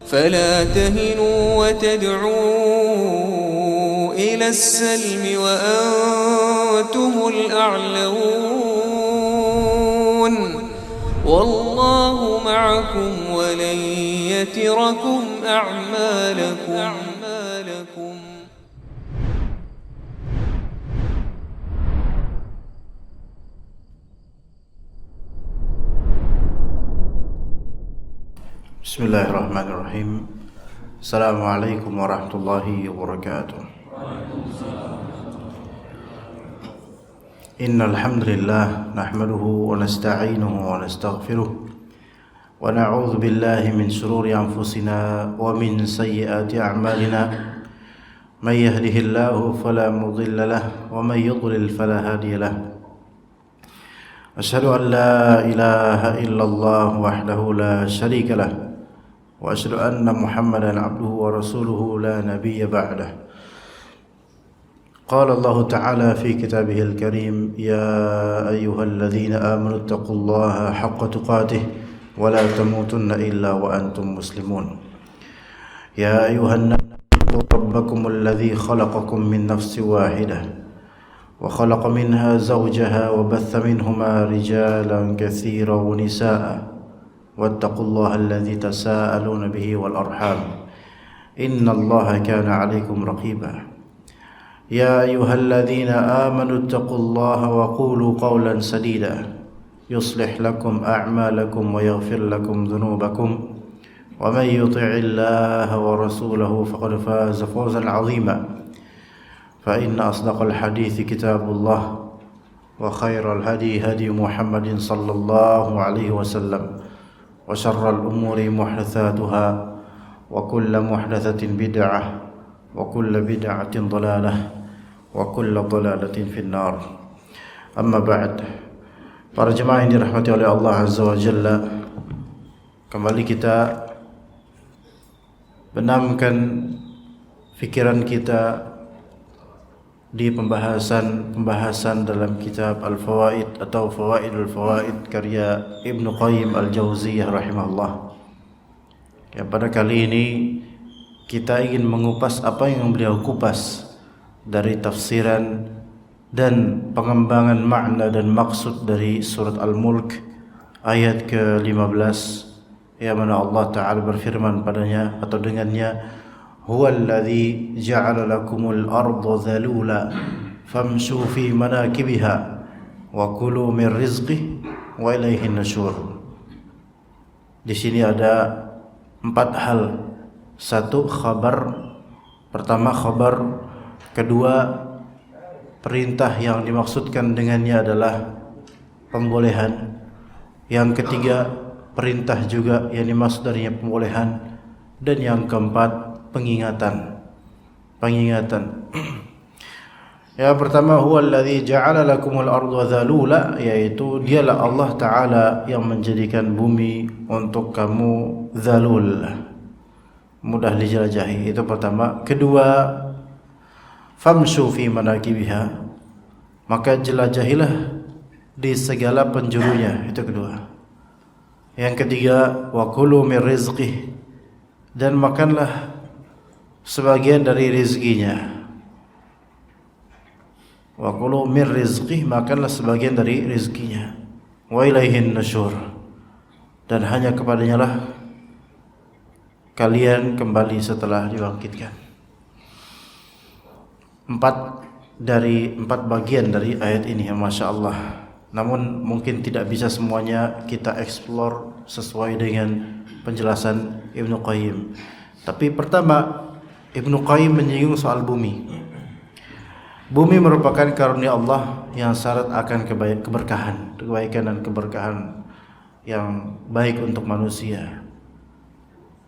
فلا تهنوا وتدعوا إلى السلم وأنتم الأعلون والله معكم ولن يتركم أعمالكم. Bismillahirrahmanirrahim. Assalamualaikum warahmatullahi wabarakatuh. Innal hamdalillah nahmaduhu wa nasta'inuhu wa nastaghfiruh wa na'udzu billahi min shururi anfusina wa min sayyiati a'malina. May yahdihillahu fala mudilla lahu wa may yudlil fala hadiya lahu. Asyhadu an la ilaha illallah wahdahu la syarika lahu wa asyhadu anna Muhammadan abduhu wa rasuluhu la nabiyya ba'dah. Qala Allah Ta'ala fi kitabihil karim, ya ayyuhalladzina amanu taqullaha haqqa tuqatih wa la tamutunna illa wa antum muslimun. Ya ayyuhan nasu rabbakumul ladzi khalaqakum min nafsin wahidah wa khalaqa minha zawjaha wa batha minhuma rijalan katsiran wa nisaa'a واتقوا الله الذي تساءلون به والأرحام إن الله كان عليكم رقيبا يا أيها الذين آمنوا اتقوا الله وقولوا قولا سديدا يصلح لكم أعمالكم ويغفر لكم ذنوبكم ومن يطع الله ورسوله فقد فاز فوزا عظيما فإن أصدق الحديث كتاب الله وخير الهدي هدي محمد صلى الله عليه وسلم وشر الأمور محدثاتها وكل محدثة بدعة وكل بدعة ضلالة وكل ضلالة في النار. أما بعد, para jemaah yang dirahmati oleh Allah Azza wa Jalla, kembali kita benamkan fikiran kita di pembahasan dalam kitab Al-Fawaid atau Fawaidul Fawaid karya Ibnu Qayyim Al-Jauziyah rahimahullah. Ya, pada kali ini kita ingin mengupas apa yang beliau kupas dari tafsiran dan pengembangan makna dan maksud dari surat Al-Mulk ayat ke-15, yang mana Allah Ta'ala berfirman padanya atau dengannya, Huwallazi ja'ala lakumul arda dhalula famshu fi manakibiha wa kulu min rizqih wa ilaihin nusyur. Di sini ada 4 hal. 1, khabar. Pertama, khabar. Kedua, perintah yang dimaksudkan dengannya adalah pembolehan. Yang ketiga, perintah juga yang dimaksud darinya pembolehan. Dan yang keempat, pengingatan. Yang pertama, huwallazi ja'ala lakumul arda dhalula, yaitu dialah Allah Ta'ala yang menjadikan bumi untuk kamu dhalul, mudah dijelajahi. Itu pertama. Kedua, famshu fi manakibiha, maka jelajahilah di segala penjurunya. Itu kedua. Yang ketiga, wa kulu min rizqih, dan makanlah sebagian dari rizkinya. Wa kulu min rizqih, makanlah sebagian dari rizkinya. Wa ilaihin nusyur, dan hanya kepadanya lah kalian kembali setelah dibangkitkan. 4 bagian dari ayat ini, Masya Allah. Namun mungkin tidak bisa semuanya kita explore sesuai dengan penjelasan Ibnu Qayyim. Tapi pertama, Ibnu Qayyim menyinggung soal bumi. Bumi merupakan karunia Allah yang syarat akan kebaikan dan keberkahan yang baik untuk manusia.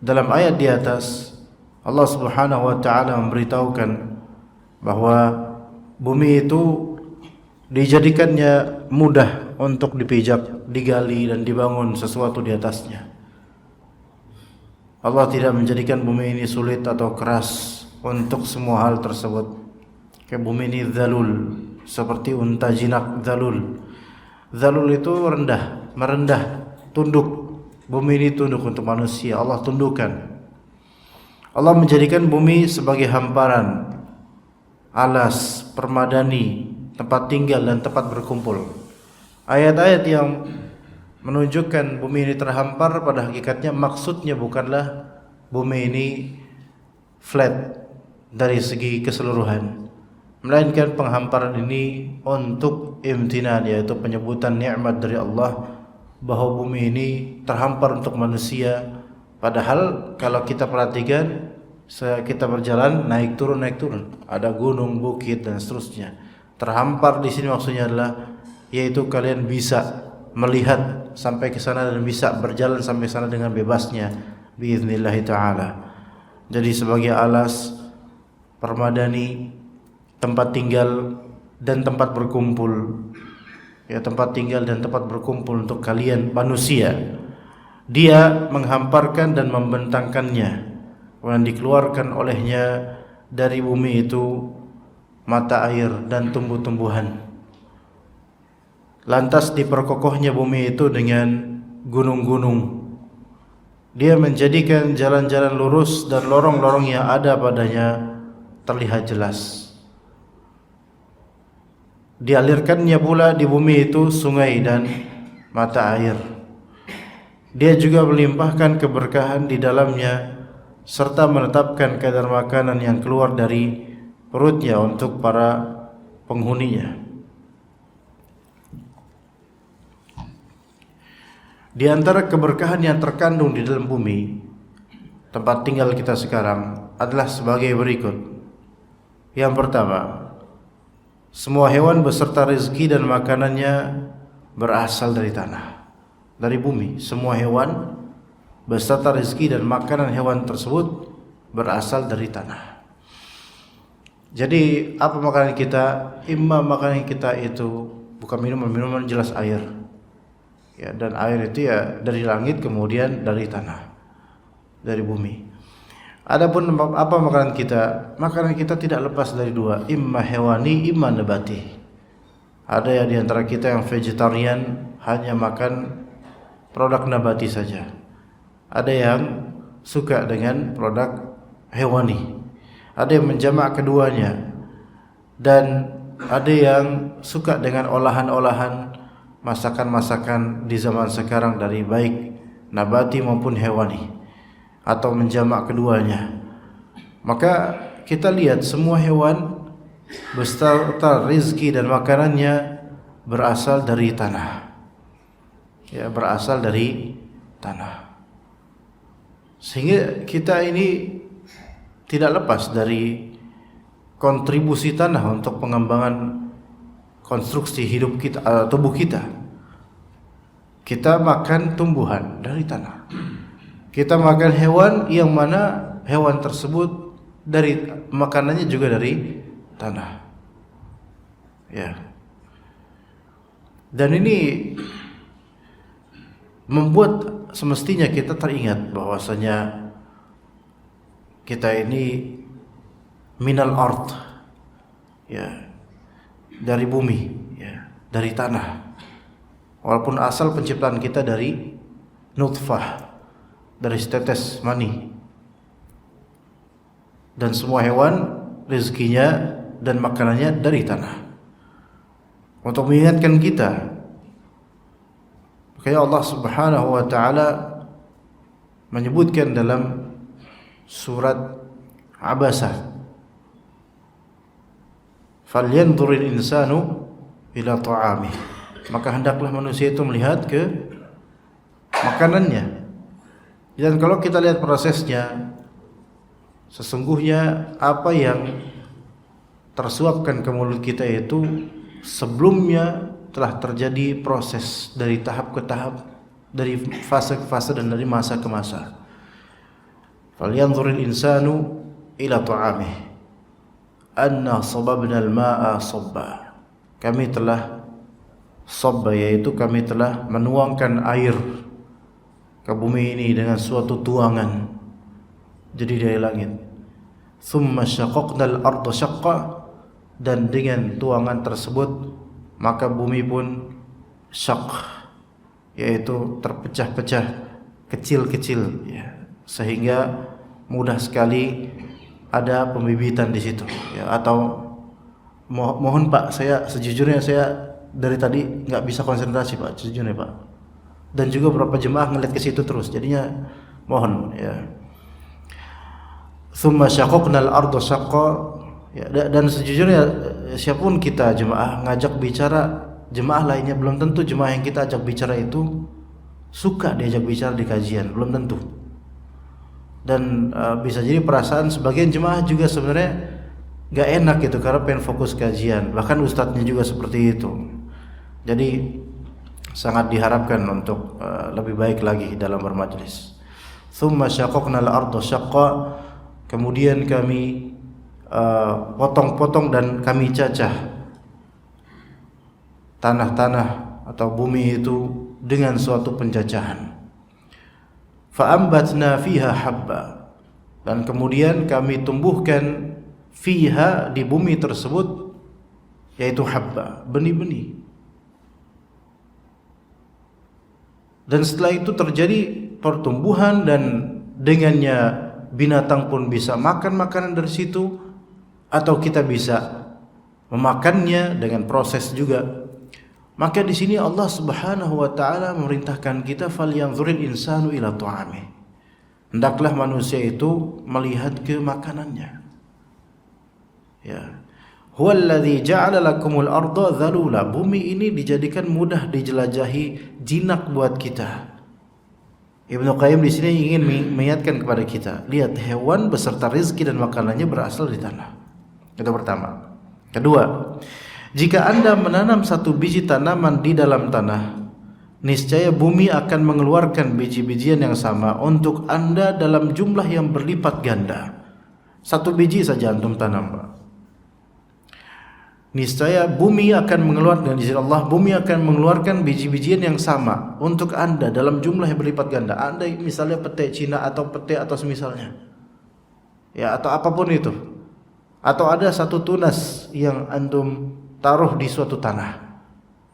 Dalam ayat di atas, Allah Subhanahu wa Ta'ala memberitahukan bahwa bumi itu dijadikannya mudah untuk dipijak, digali dan dibangun sesuatu di atasnya. Allah tidak menjadikan bumi ini sulit atau keras untuk semua hal tersebut. Kayak bumi ini dzalul, seperti unta jinak dzalul. Dzalul itu rendah, merendah, tunduk. Bumi ini tunduk untuk manusia, Allah tundukkan. Allah menjadikan bumi sebagai hamparan, alas, permadani, tempat tinggal dan tempat berkumpul. Ayat-ayat yang menunjukkan bumi ini terhampar pada hakikatnya maksudnya bukanlah bumi ini flat dari segi keseluruhan, melainkan penghamparan ini untuk imtinan, yaitu penyebutan nikmat dari Allah bahwa bumi ini terhampar untuk manusia. Padahal kalau kita perhatikan, kita berjalan naik turun, ada gunung, bukit dan seterusnya. Terhampar di sini maksudnya adalah yaitu kalian bisa melihat sampai ke sana dan bisa berjalan sampai sana dengan bebasnya biiznillah taala. Jadi sebagai alas, permadani, tempat tinggal dan tempat berkumpul, ya, tempat tinggal dan tempat berkumpul untuk kalian manusia. Dia menghamparkan dan membentangkannya, kemudian dikeluarkan olehnya dari bumi itu mata air dan tumbuh-tumbuhan. Lantas diperkokohnya bumi itu dengan gunung-gunung. Dia menjadikan jalan-jalan lurus dan lorong-lorong yang ada padanya terlihat jelas. Dialirkannya pula di bumi itu sungai dan mata air. Dia juga melimpahkan keberkahan di dalamnya serta menetapkan kadar makanan yang keluar dari perutnya untuk para penghuninya. Di antara keberkahan yang terkandung di dalam bumi, tempat tinggal kita sekarang, adalah sebagai berikut. Yang pertama, semua hewan beserta rezeki dan makanannya berasal dari tanah, dari bumi. Semua hewan beserta rezeki dan makanan hewan tersebut berasal dari tanah. Jadi apa makanan kita? Makanan kita itu bukan minuman jelas air. Ya, dan air itu ya dari langit kemudian dari tanah, dari bumi. Adapun apa makanan kita? Makanan kita tidak lepas dari dua, imma hewani, imma nabati. Ada yang di antara kita yang vegetarian, hanya makan produk nabati saja. Ada yang suka dengan produk hewani. Ada yang menjamak keduanya. Dan ada yang suka dengan olahan-olahan, masakan-masakan di zaman sekarang dari baik nabati maupun hewani, atau menjamak keduanya. Maka kita lihat semua hewan beserta rezeki dan makanannya berasal dari tanah. Ya, berasal dari tanah. Sehingga kita ini tidak lepas dari kontribusi tanah untuk pengembangan konstruksi hidup kita, tubuh kita. Kita makan tumbuhan dari tanah. Kita makan hewan yang mana hewan tersebut dari makanannya juga dari tanah. Ya. Dan ini membuat semestinya kita teringat bahwasanya kita ini minal ard, ya, dari bumi, ya, dari tanah. Walaupun asal penciptaan kita dari nutfah, dari setetes mani. Dan semua hewan rezekinya dan makanannya dari tanah. Untuk mengingatkan kita, makanya Allah Subhanahu wa taala menyebutkan dalam surat Abasa, falyanzuril insanu ila ta'amih, maka hendaklah manusia itu melihat ke makanannya. Dan kalau kita lihat prosesnya, sesungguhnya apa yang tersuapkan ke mulut kita itu sebelumnya telah terjadi proses dari tahap ke tahap, dari fase ke fase dan dari masa ke masa. Falyanzuril insanu ila ta'amih anna sababna al-ma'a sabba. Kami telah sabba, yaitu kami telah menuangkan air ke bumi ini dengan suatu tuangan, jadi dari langit. Thumma syaqaqna al-ardha syaqqa, dan dengan tuangan tersebut maka bumi pun syaq, yaitu terpecah-pecah kecil-kecil, ya, sehingga mudah sekali ada pembibitan di situ, ya, atau mohon Pak, saya sejujurnya saya dari tadi nggak bisa konsentrasi Pak, sejujurnya Pak. Dan juga beberapa jemaah ngeliat ke situ terus, jadinya mohon ya. Tsumma syaqqaqnal arda syaqqa, ya, dan sejujurnya siapapun kita jemaah ngajak bicara jemaah lainnya, belum tentu jemaah yang kita ajak bicara itu suka diajak bicara di kajian, belum tentu. Dan bisa jadi perasaan sebagian jemaah juga sebenarnya gak enak gitu karena pengen fokus kajian, bahkan ustadznya juga seperti itu. Jadi sangat diharapkan untuk lebih baik lagi dalam bermajlis. Tsumma syaqqaqnal arda syaqqa, kemudian kami potong-potong dan kami cacah tanah-tanah atau bumi itu dengan suatu pencacahan. Fa'ambatna fiha habba, dan kemudian kami tumbuhkan fiha, di bumi tersebut, yaitu habba, benih-benih. Dan setelah itu terjadi pertumbuhan dan dengannya binatang pun bisa makan makanan dari situ, atau kita bisa memakannya dengan proses juga. Maka di sini Allah Subhanahu wa taala memerintahkan kita, falyanzuril insanu ila ta'amih. Hendaklah manusia itu melihat ke makanannya. Ya. Huwallazi ja'ala lakumul arda dzalula. Bumi ini dijadikan mudah dijelajahi, jinak buat kita. Ibnu Qayyim di sini ingin mengingatkan kepada kita, lihat hewan beserta rezeki dan makanannya berasal dari tanah. Itu pertama. Kedua, jika Anda menanam satu biji tanaman di dalam tanah, niscaya bumi akan mengeluarkan biji-bijian yang sama untuk Anda dalam jumlah yang berlipat ganda. Satu biji saja antum tanam, Pak. Niscaya bumi akan mengeluarkan, di sisi Allah, bumi akan mengeluarkan biji-bijian yang sama untuk Anda dalam jumlah yang berlipat ganda. Anda misalnya pete Cina atau pete atau semisalnya, ya, atau apapun itu, atau ada satu tunas yang antum taruh di suatu tanah,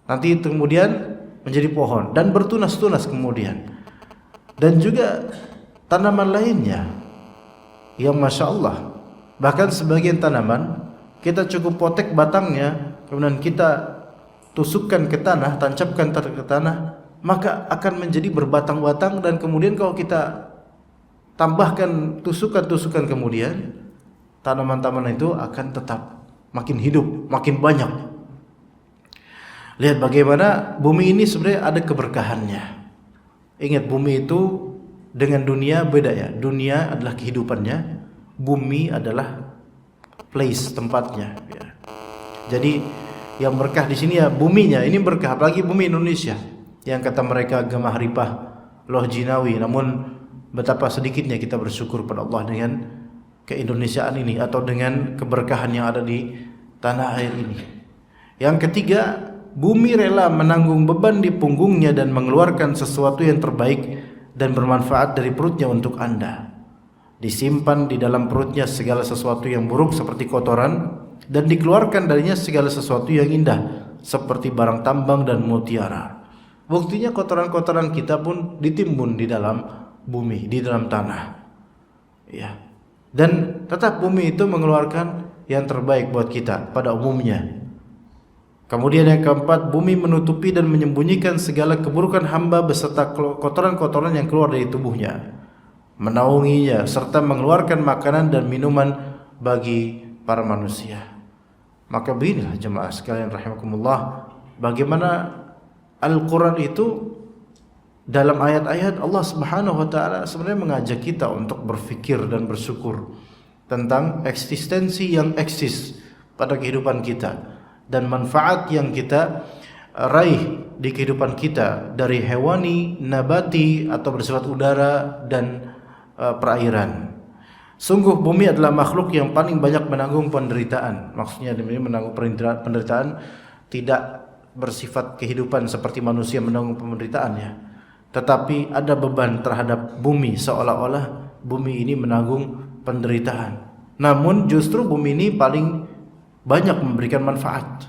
nanti kemudian menjadi pohon dan bertunas-tunas kemudian. Dan juga tanaman lainnya yang Masya Allah, bahkan sebagian tanaman kita cukup potek batangnya, kemudian kita tusukkan ke tanah, tancapkan ke tanah, maka akan menjadi berbatang-batang. Dan kemudian kalau kita tambahkan tusukan-tusukan kemudian, tanaman-tanaman itu akan tetap makin hidup, makin banyak. Lihat bagaimana bumi ini sebenarnya ada keberkahannya. Ingat, bumi itu dengan dunia beda ya. Dunia adalah kehidupannya, bumi adalah place, tempatnya ya. Jadi yang berkah di sini ya buminya, ini berkah, apalagi bumi Indonesia yang kata mereka gemah ripah loh jinawi. Namun betapa sedikitnya kita bersyukur pada Allah dengan keindonesiaan ini atau dengan keberkahan yang ada di tanah air ini. Yang ketiga, bumi rela menanggung beban di punggungnya dan mengeluarkan sesuatu yang terbaik dan bermanfaat dari perutnya untuk Anda. Disimpan di dalam perutnya segala sesuatu yang buruk seperti kotoran, dan dikeluarkan darinya segala sesuatu yang indah seperti barang tambang dan mutiara. Buktinya kotoran-kotoran kita pun ditimbun di dalam bumi, di dalam tanah ya. Dan tetap bumi itu mengeluarkan yang terbaik buat kita pada umumnya. Kemudian yang keempat, bumi menutupi dan menyembunyikan segala keburukan hamba beserta kotoran-kotoran yang keluar dari tubuhnya, menaunginya serta mengeluarkan makanan dan minuman bagi para manusia. Maka beginilah jemaah sekalian rahimakumullah, bagaimana Al-Quran itu dalam ayat-ayat Allah Subhanahu wa taala sebenarnya mengajak kita untuk berfikir dan bersyukur tentang eksistensi yang eksis pada kehidupan kita dan manfaat yang kita raih di kehidupan kita dari hewani, nabati atau bersifat udara dan perairan. Sungguh bumi adalah makhluk yang paling banyak menanggung penderitaan. Maksudnya ini menanggung penderitaan tidak bersifat kehidupan seperti manusia menanggung penderitaannya, tetapi ada beban terhadap bumi, seolah-olah bumi ini menanggung penderitaan. Namun justru bumi ini paling banyak memberikan manfaat.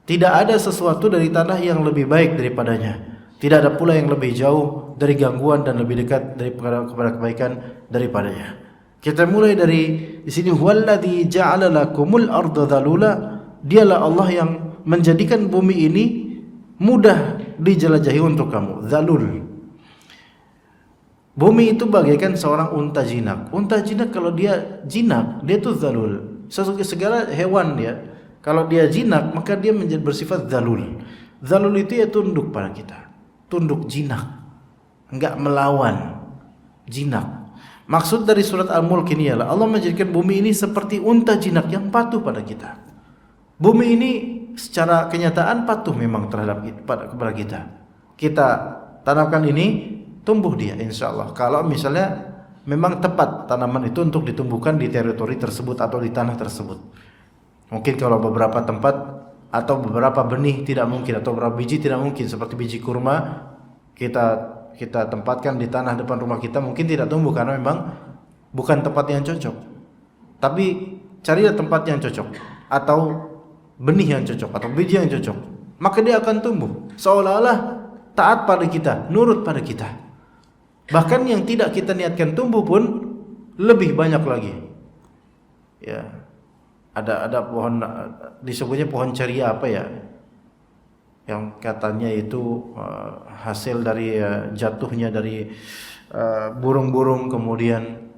Tidak ada sesuatu dari tanah yang lebih baik daripadanya. Tidak ada pula yang lebih jauh dari gangguan dan lebih dekat kepada kebaikan daripadanya. Kita mulai dari di sini, huwallazi ja'ala lakumul arda dzalula, dialah Allah yang menjadikan bumi ini mudah dijelajahi untuk kamu. Dzalul. Bumi itu bagaikan seorang unta jinak. Unta jinak kalau dia jinak, dia itu dzalul. Segala hewan ya, kalau dia jinak maka dia menjadi bersifat dzalul. Dzalul itu ya tunduk pada kita. Tunduk jinak. Enggak melawan. Jinak. Maksud dari surat Al-Mulk ini ialah Allah menjadikan bumi ini seperti unta jinak yang patuh pada kita. Bumi ini secara kenyataan patuh memang terhadap kepada kita. Kita tanamkan ini, tumbuh dia insya Allah. Kalau misalnya memang tepat tanaman itu untuk ditumbuhkan di teritori tersebut atau di tanah tersebut. Mungkin kalau beberapa tempat atau beberapa benih tidak mungkin, atau beberapa biji tidak mungkin, seperti biji kurma kita tempatkan di tanah depan rumah kita, mungkin tidak tumbuh karena memang bukan tempat yang cocok. Tapi carilah tempat yang cocok, atau benih yang cocok, atau biji yang cocok, maka dia akan tumbuh seolah-olah taat pada kita, nurut pada kita. Bahkan yang tidak kita niatkan tumbuh pun lebih banyak lagi. Ya, ada pohon disebutnya pohon ceria apa ya, yang katanya itu hasil dari jatuhnya dari burung-burung, kemudian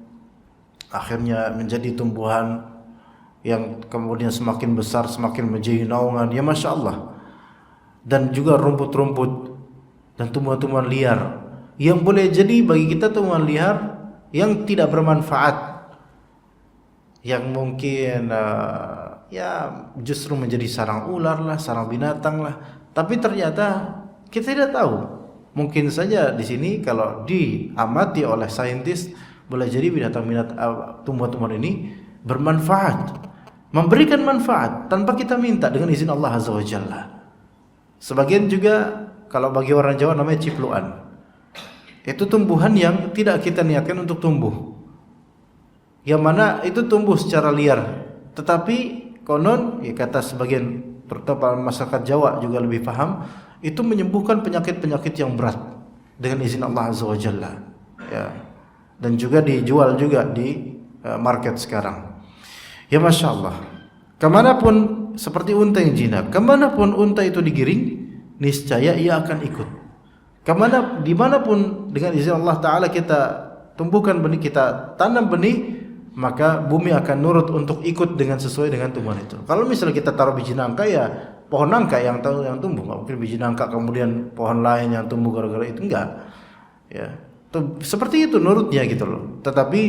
akhirnya menjadi tumbuhan yang kemudian semakin besar, semakin menjadi naungan. Ya Masya Allah. Dan juga rumput-rumput dan tumbuhan-tumbuhan liar yang boleh jadi bagi kita tumbuhan liar yang tidak bermanfaat, yang mungkin ya justru menjadi sarang ular lah, sarang binatang lah. Tapi ternyata kita tidak tahu. Mungkin saja di sini kalau diamati oleh saintis, boleh jadi tumbuhan-tumbuhan ini bermanfaat, memberikan manfaat tanpa kita minta, dengan izin Allah Azza wa Jalla. Sebagian juga kalau bagi orang Jawa namanya cipluan. Itu tumbuhan yang tidak kita niatkan untuk tumbuh, yang mana itu tumbuh secara liar. Tetapi konon, ya kata sebagian terutama masyarakat Jawa juga lebih paham, itu menyembuhkan penyakit-penyakit yang berat dengan izin Allah Azza wa Jalla. Ya. Dan juga dijual juga di market sekarang. Ya Masya Allah. Kemanapun seperti unta yang jinak, kemanapun unta itu digiring, niscaya ia akan ikut. Dimanapun dengan izin Allah Ta'ala kita tumbuhkan benih, kita tanam benih, maka bumi akan nurut untuk ikut dengan sesuai dengan tumbuhan itu. Kalau misalnya kita taruh biji nangka, ya pohon nangka yang tumbuh, nggak mungkin biji nangka kemudian pohon lain yang tumbuh gara-gara itu, enggak. Ya, seperti itu nurutnya gitu loh. Tetapi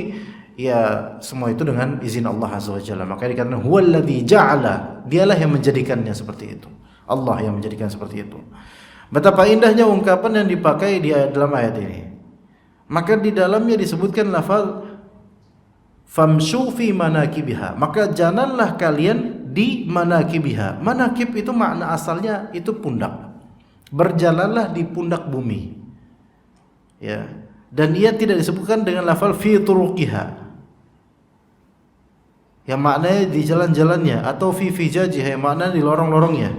ya semua itu dengan izin Allah Azza wa Jalla. Maka dikatakan huwallazi ja'ala, dialah yang menjadikannya seperti itu. Allah yang menjadikan seperti itu. Betapa indahnya ungkapan yang dipakai di dalam ayat ini. Maka di dalamnya disebutkan lafaz famshu fi manakibiha, maka jalanlah kalian di manakibiha. Manakib itu makna asalnya itu pundak. Berjalanlah di pundak bumi. Ya. Dan ia tidak disebutkan dengan lafal fi turuqiha, yang maknanya di jalan-jalannya, atau fi fijajiha, yang maknanya di lorong-lorongnya.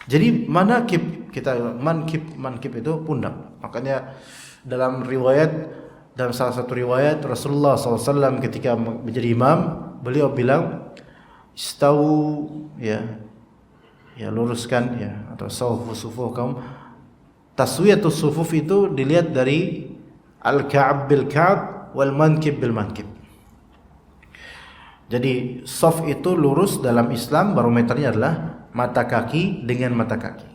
Jadi manakib, mankib itu pundak. Makanya dalam salah satu riwayat Rasulullah SAW ketika menjadi imam, beliau bilang istau, ya luruskan ya, atau sufufakum. Taswiyatus sufuf itu dilihat dari al-ka'ab bil ka'ab wal mankib bil mankib. Jadi saf itu lurus dalam Islam, barometernya adalah mata kaki dengan mata kaki.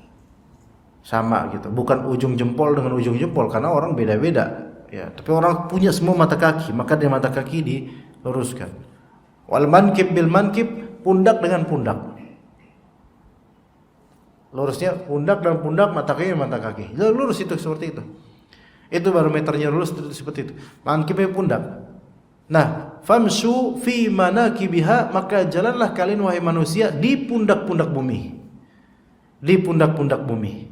Sama gitu, bukan ujung jempol dengan ujung jempol, karena orang beda-beda. Ya, tapi orang punya semua mata kaki, maka dari mata kaki diluruskan. Wal mankib bil mankib, pundak dengan pundak. Lurusnya pundak dan pundak, mata kaki dan mata kaki. Lurus itu seperti itu. Itu barometernya lurus seperti itu. Mankibnya pundak. Nah, famshu fi manakibiha, maka jalanlah kalian wahai manusia di pundak-pundak bumi. Di pundak-pundak bumi.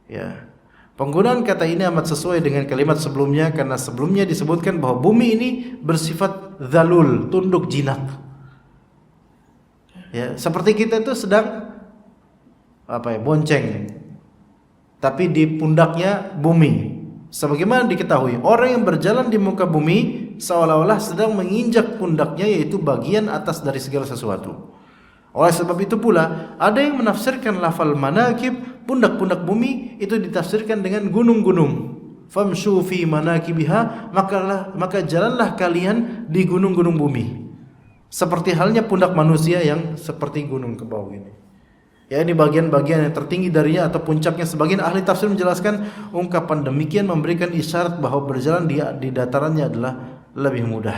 Ya. Penggunaan kata ini amat sesuai dengan kalimat sebelumnya, karena sebelumnya disebutkan bahwa bumi ini bersifat dzalul, tunduk jinak. Ya, seperti kita itu sedang bonceng, tapi di pundaknya bumi, Sebagaimana diketahui, orang yang berjalan di muka bumi seolah-olah sedang menginjak pundaknya, yaitu bagian atas dari segala sesuatu. Oleh sebab itu pula, ada yang menafsirkan lafal manakib, pundak-pundak bumi, itu ditafsirkan dengan gunung-gunung. Famshu fi manakibiha, maka jalanlah kalian di gunung-gunung bumi. Seperti halnya pundak manusia yang seperti gunung ke bawah ini. Ya, ini bagian-bagian yang tertinggi darinya atau puncaknya. Sebagian ahli tafsir menjelaskan ungkapan demikian memberikan isyarat bahwa berjalan di datarannya adalah lebih mudah.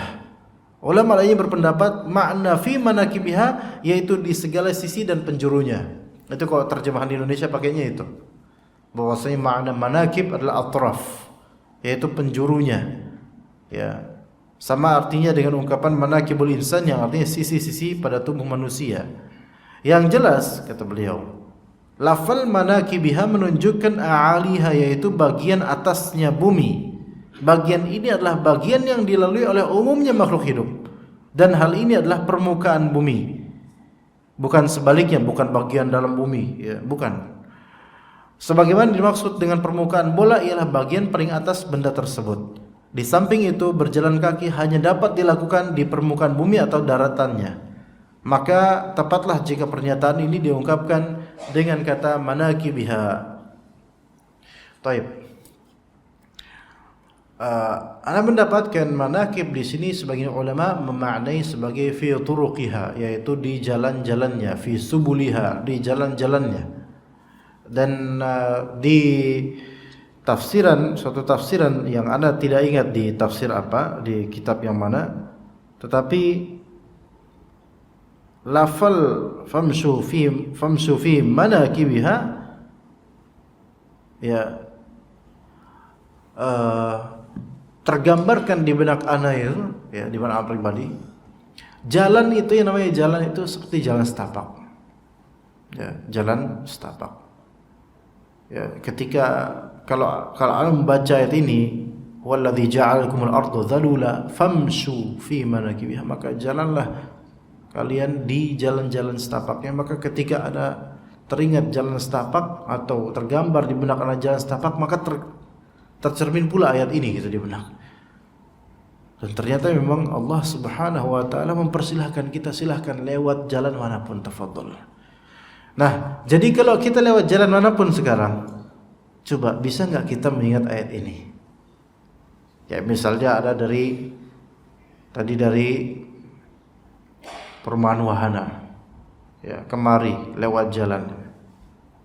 Ulama lainnya berpendapat makna fi manakibiha yaitu di segala sisi dan penjurunya. Itu kalau terjemahan di Indonesia pakainya itu. Bahwasanya makna manakib adalah atraf, yaitu penjurunya. Ya. Sama artinya dengan ungkapan manakibul insan yang artinya sisi-sisi pada tubuh manusia. Yang jelas kata beliau, lafal manakibiha menunjukkan a'aliha, yaitu bagian atasnya bumi. Bagian ini adalah bagian yang dilalui oleh umumnya makhluk hidup, dan hal ini adalah permukaan bumi, bukan sebaliknya, bukan bagian dalam bumi, ya, bukan. Sebagaimana dimaksud dengan permukaan bola ialah bagian paling atas benda tersebut. Di samping itu, berjalan kaki hanya dapat dilakukan di permukaan bumi atau daratannya. Maka tepatlah jika pernyataan ini diungkapkan dengan kata manakibiha. Taib. Anda mendapatkan manakib di sini sebagian ulama memaknai sebagai fi turuqiha, yaitu di jalan-jalannya, fi subuliha, di jalan-jalannya. Dan di tafsiran, suatu tafsiran yang Anda tidak ingat di tafsir apa, di kitab yang mana, tetapi lafal famshu fi manakibiha, ya, tergambarkan di benak ana itu, ya, di benak pribadi. Jalan itu yang namanya jalan itu seperti jalan setapak. Ya, jalan setapak. Ya, ketika kalau Anda membaca ayat ini, walladzi ja'alakumul arda dzalula famshu fi manakibiha, maka jalanlah kalian di jalan-jalan setapaknya. Maka ketika ada teringat jalan setapak atau tergambar di benak Anda jalan setapak, maka tercermin pula ayat ini gitu di benak. Dan ternyata memang Allah Subhanahu wa taala mempersilahkan kita, silahkan lewat jalan manapun, tafadhol. Nah, jadi kalau kita lewat jalan manapun sekarang, coba bisa enggak kita mengingat ayat ini? Ya, misalnya ada dari Perumahan Wahana, ya, kemari lewat jalan.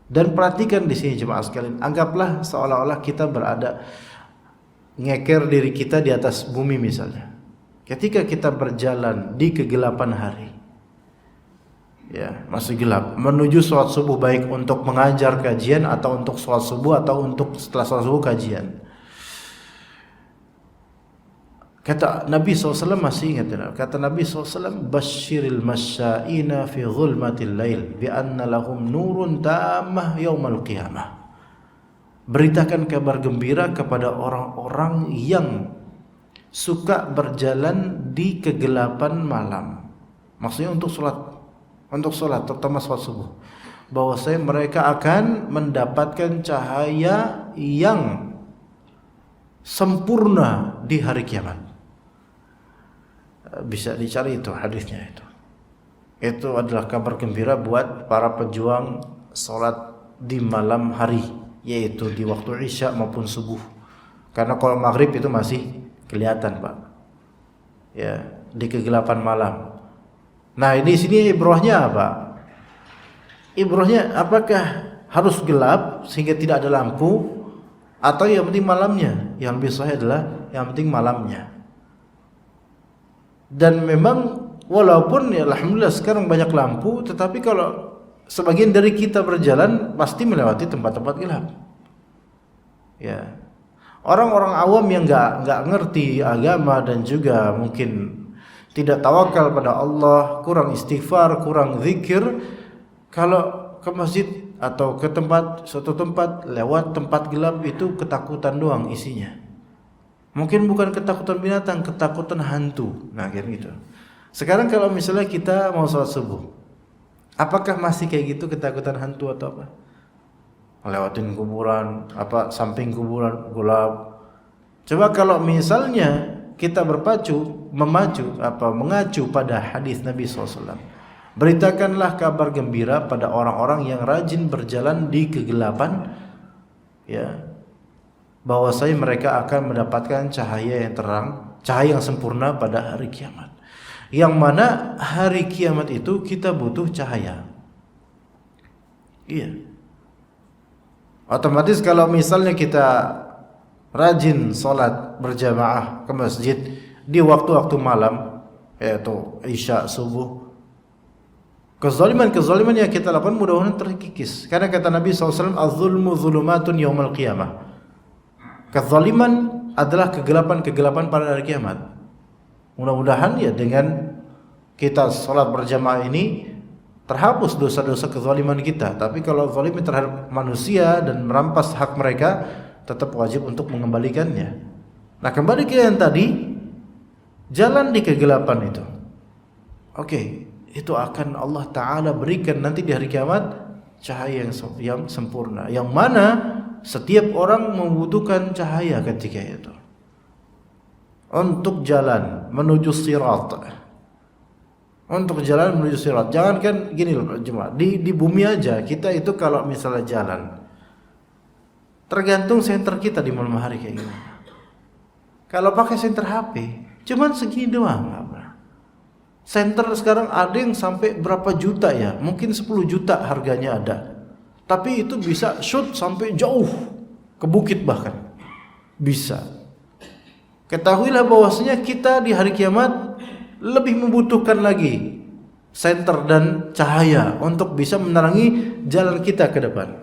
Dan perhatikan di sini jemaah sekalian, anggaplah seolah-olah kita berada, ngeker diri kita di atas bumi misalnya. Ketika kita berjalan di kegelapan hari, ya, masih gelap, menuju sholat subuh, baik untuk mengajar kajian atau untuk sholat subuh atau untuk setelah sholat subuh kajian. Kata Nabi SAW, masih ingat, kata Nabi SAW, basyiril masya'ina fi zulmatil lail bi anna lahum nurun tamah yaumal qiyamah. Beritakan kabar gembira kepada orang-orang yang suka berjalan di kegelapan malam. Maksudnya untuk sholat, terutama sholat subuh, bahwasanya mereka akan mendapatkan cahaya yang sempurna di hari kiamat. Bisa dicari itu hadisnya itu. Itu adalah kabar gembira buat para pejuang sholat di malam hari, yaitu di waktu Isya maupun subuh. Karena kalau maghrib itu masih kelihatan, Pak. Ya, di kegelapan malam. Nah, di sini ibrahnya apa? Ibrahnya apakah harus gelap sehingga tidak ada lampu, atau yang penting malamnya? Yang lebih sahih adalah yang penting malamnya. Dan memang walaupun ya alhamdulillah sekarang banyak lampu, tetapi kalau sebagian dari kita berjalan pasti melewati tempat-tempat gelap. Ya. Orang-orang awam yang enggak ngerti agama dan juga mungkin tidak tawakal pada Allah, kurang istighfar, kurang zikir, kalau ke masjid atau ke suatu tempat lewat tempat gelap itu ketakutan doang isinya. Mungkin bukan ketakutan binatang, ketakutan hantu. Nah, kayak gitu. Sekarang kalau misalnya kita mau sholat subuh, apakah masih kayak gitu ketakutan hantu atau apa? Lewatin kuburan, samping kuburan gelap, Coba kalau misalnya kita mengacu pada hadis Nabi SAW. Beritakanlah kabar gembira pada orang-orang yang rajin berjalan di kegelapan, ya, bahwasanya mereka akan mendapatkan cahaya yang terang, cahaya yang sempurna pada hari kiamat. Yang mana hari kiamat itu kita butuh cahaya. Iya. Otomatis kalau misalnya kita rajin sholat berjamaah ke masjid di waktu-waktu malam, yaitu isya, subuh, kezaliman yang kita lakukan mudah-mudahan terkikis. Karena kata Nabi SAW, az-zulmu zulumatun yaumal qiyamah. Kezaliman adalah kegelapan-kegelapan pada hari kiamat. Mudah-mudahan ya dengan kita sholat berjamaah ini terhapus dosa-dosa kezaliman kita. Tapi kalau zalim terhadap manusia dan merampas hak mereka, tetap wajib untuk mengembalikannya. Nah, kembali ke yang tadi, jalan di kegelapan itu. Oke, itu akan Allah Ta'ala berikan nanti di hari kiamat cahaya yang sempurna, yang mana setiap orang membutuhkan cahaya ketika itu untuk jalan menuju sirat. Untuk jalan menuju sirat. Jangankan gini loh jemaah, di bumi aja kita itu kalau misalnya jalan, tergantung senter kita di malam hari kayak gimana. Kalau pakai senter HP cuman segini doang, apa? Senter sekarang ada yang sampai berapa juta ya, mungkin 10 juta harganya ada. Tapi itu bisa shoot sampai jauh ke bukit bahkan. Bisa. Ketahuilah bahwasanya kita di hari kiamat lebih membutuhkan lagi senter dan cahaya untuk bisa menerangi jalan kita ke depan.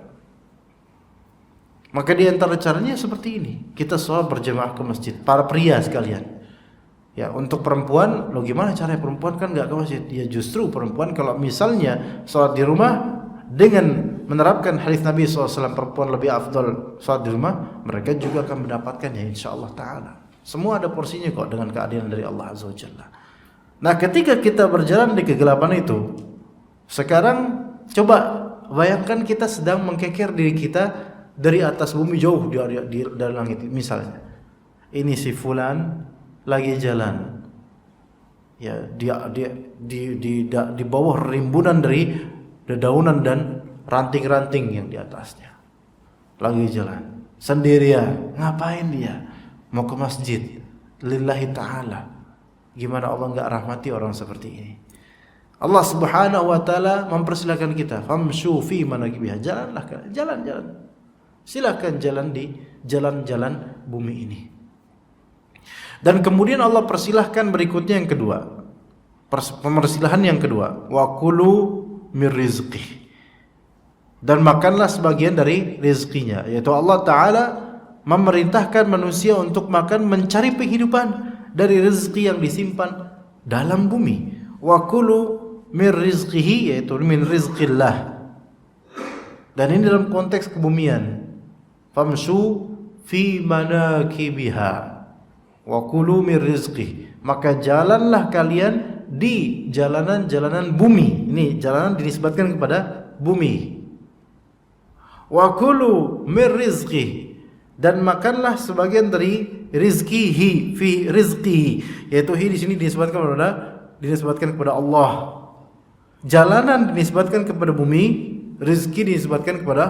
Maka di antara caranya seperti ini. Kita sholat berjamaah ke masjid, para pria sekalian. Ya, untuk perempuan, lo gimana caranya perempuan kan nggak ke masjid? Ya justru perempuan kalau misalnya sholat di rumah dengan menerapkan hadis Nabi SAW, perempuan lebih afdal sholat di rumah, mereka juga akan mendapatkannya insyaallah ta'ala. Semua ada porsinya kok dengan keadilan dari Allah Azza wa Jalla. Nah, ketika kita berjalan di kegelapan itu, sekarang coba bayangkan kita sedang mengkeker diri kita dari atas bumi jauh di langit. Misalnya, ini si fulan lagi jalan, ya dia di bawah rimbunan dari dedaunan dan ranting-ranting yang di atasnya, lagi jalan sendirian. Ngapain dia? Mau ke masjid lillahi ta'ala. Gimana Allah enggak rahmati orang seperti ini? Allah Subhanahu wa taala mempersilahkan kita, famshu fi manakibiha, jalanlah, jalan. Silakan jalan di jalan-jalan bumi ini. Dan kemudian Allah persilahkan berikutnya yang kedua. Pemersilahan yang kedua, wa kulu mir rizqih. Dan makanlah sebagian dari rezekinya, yaitu Allah Ta'ala memerintahkan manusia untuk makan, mencari penghidupan dari rezeki yang disimpan dalam bumi. Wa kulu mir rizqihi, yaitu min rizqillah. Dan ini dalam konteks kebumian. Famshu fi manakibiha wa kulu mir rizqih. Maka jalanlah kalian di jalanan-jalanan bumi. Ini jalanan dinisbatkan kepada bumi. Wa kulu mir rizqih, dan makanlah sebagian dari rizqihi, fi rizqihi, yaitu hi di sini dinisbatkan kepada Allah. Jalanan dinisbatkan kepada bumi, rizki dinisbatkan kepada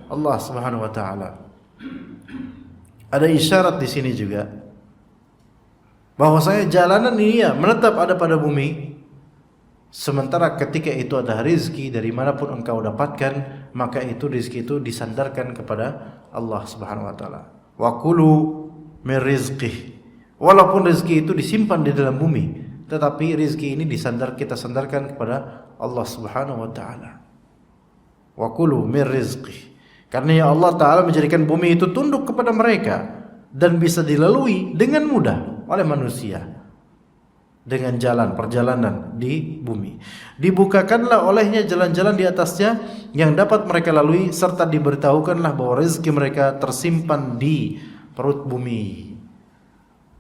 Allah Subhanahu wa taala. Ada isyarat di sini juga bahwasanya jalanan ini ya menetap ada pada bumi, sementara ketika itu ada rezeki dari manapun engkau dapatkan, maka itu rezeki itu disandarkan kepada Allah Subhanahu wa taala. Wa kulu min rizqih. Walaupun rezeki itu disimpan di dalam bumi, tetapi rezeki ini kita sandarkan kepada Allah Subhanahu wa taala. Wa kulu min rizqih. Karena ya Allah Ta'ala menjadikan bumi itu tunduk kepada mereka dan bisa dilalui dengan mudah oleh manusia dengan perjalanan di bumi. Dibukakanlah olehnya jalan-jalan di atasnya yang dapat mereka lalui, serta diberitahukanlah bahwa rezeki mereka tersimpan di perut bumi.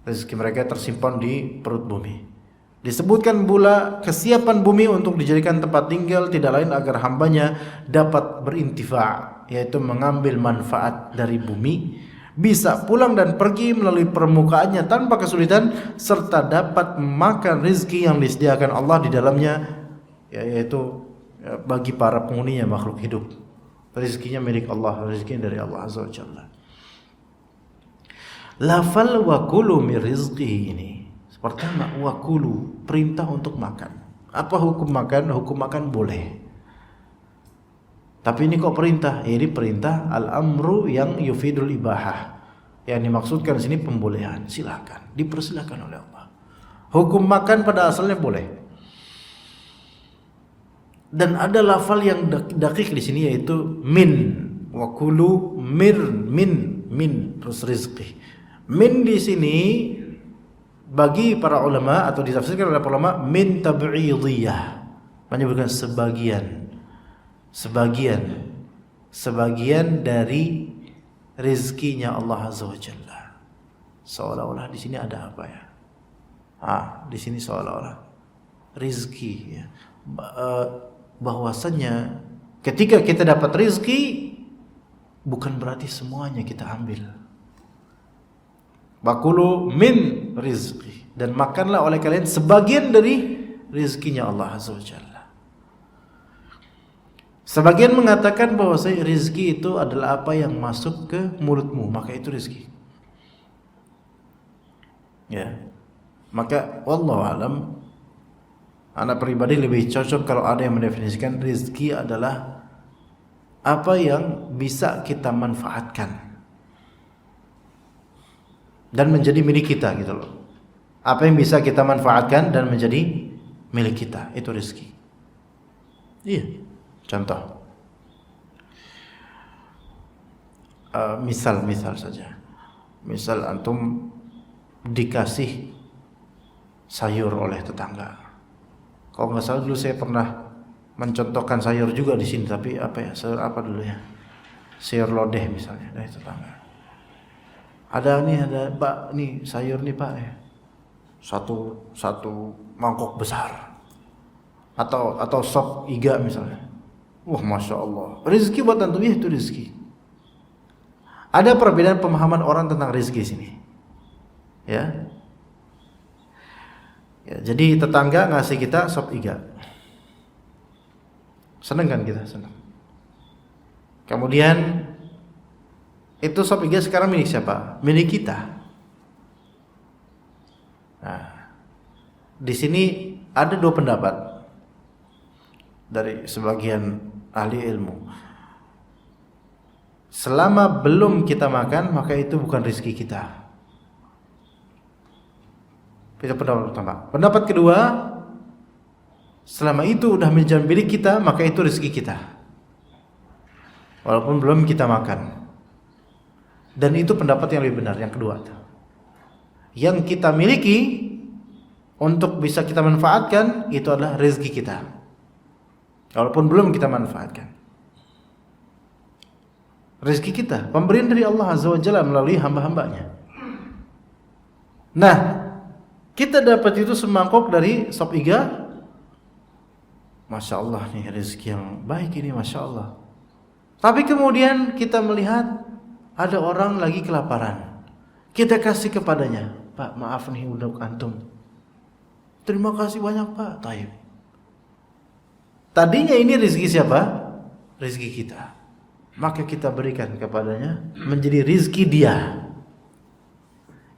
Rezeki mereka tersimpan di perut bumi. Disebutkan pula kesiapan bumi untuk dijadikan tempat tinggal tidak lain agar hambanya dapat berintifa', yaitu mengambil manfaat dari bumi bisa pulang dan pergi melalui permukaannya tanpa kesulitan, serta dapat makan rizki yang disediakan Allah di dalamnya, yaitu bagi para penghuninya makhluk hidup. Rizkinya milik Allah, rizkinya dari Allah Azza wa Jalla. Lafal wa kulu min rizqihi ini. Pertama, wa kulu, perintah untuk makan. Apa hukum makan? Hukum makan boleh. Tapi ini kok perintah? Ini perintah al-amru yang yufidul ibahah. Yang dimaksudkan di sini pembolehan. Silakan, dipersilakan oleh Allah. Hukum makan pada asalnya boleh. Dan ada lafal yang dakik di sini yaitu min. Wa kulu min terus rizqi. Min di sini bagi para ulama atau ditafsirkan oleh para ulama min tab'idiyah, menyebutkan sebagian dari rizkinya Allah Azza wa Jalla. Seolah-olah di sini ada apa ya? Di sini seolah-olah rizki ya. Bahwasanya ketika kita dapat rizki bukan berarti semuanya kita ambil. Bakulu min rizki, dan makanlah oleh kalian sebagian dari rizkinya Allah Azza wa Jalla. Sebagian mengatakan bahwa rizki itu adalah apa yang masuk ke mulutmu, maka itu rizki. Ya, maka wallahu alam, anak pribadi lebih cocok kalau ada yang mendefinisikan rizki adalah apa yang bisa kita manfaatkan dan menjadi milik kita gitu loh. Apa yang bisa kita manfaatkan dan menjadi milik kita, itu rezeki. Iya. Contoh. Misal saja. Misal antum dikasih sayur oleh tetangga. Kalau nggak salah dulu saya pernah mencontohkan sayur juga di sini, tapi apa ya? Sayur apa dulu ya? Sayur lodeh misalnya dari tetangga. Ada Pak, nih sayur nih Pak ya. Satu mangkok besar. Atau sop iga misalnya. Wah, Masya Allah. Rizki buat antum, ya itu rizki. Ada perbedaan pemahaman orang tentang rizki sini. Ya. Jadi tetangga ngasih kita sop iga. Seneng kan kita? Seneng. Kemudian itu sop iga sekarang milik siapa? Milik kita. Nah, di sini ada dua pendapat dari sebagian ahli ilmu. Selama belum kita makan, maka itu bukan rezeki kita. Itu pendapat pertama. Pendapat kedua, selama itu udah menjadi milik kita, maka itu rezeki kita, walaupun belum kita makan. Dan itu pendapat yang lebih benar, yang kedua. Yang kita miliki untuk bisa kita manfaatkan itu adalah rezeki kita, walaupun belum kita manfaatkan. Rezeki kita, pemberian dari Allah Azza wa Jalla melalui hamba-hambanya. Nah, kita dapat itu semangkok dari sop iga. Masya Allah nih, rezeki yang baik ini, Masya Allah. Tapi kemudian kita melihat ada orang lagi kelaparan, kita kasih kepadanya, Pak maaf nih untuk antum. Terima kasih banyak Pak. Taib. Tadinya ini rezeki siapa? Rezeki kita. Maka kita berikan kepadanya menjadi rezeki dia.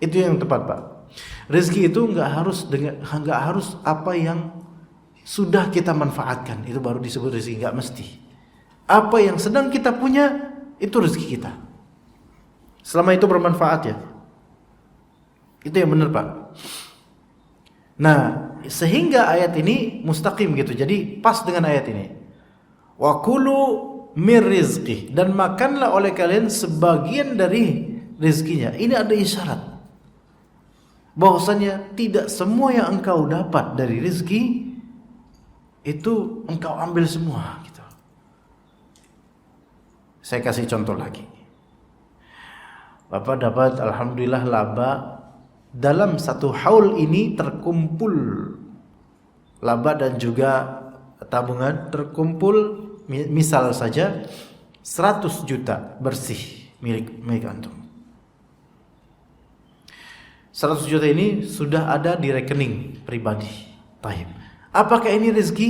Itu yang tepat Pak. Rezeki itu nggak harus apa yang sudah kita manfaatkan itu baru disebut rezeki, nggak mesti. Apa yang sedang kita punya itu rezeki kita. Selama itu bermanfaat ya. Itu yang benar Pak. Nah, sehingga ayat ini mustaqim gitu. Jadi pas dengan ayat ini. Wa kulu mir rizqi, dan makanlah oleh kalian sebagian dari rizkinya. Ini ada isyarat bahwasanya tidak semua yang engkau dapat dari rizki itu engkau ambil semua gitu. Saya kasih contoh lagi. Bapak dapat alhamdulillah laba, dalam satu haul ini terkumpul laba dan juga tabungan, terkumpul misal saja 100 juta bersih milik antum. 100 juta ini sudah ada di rekening pribadi. Baik. Apakah ini rezeki?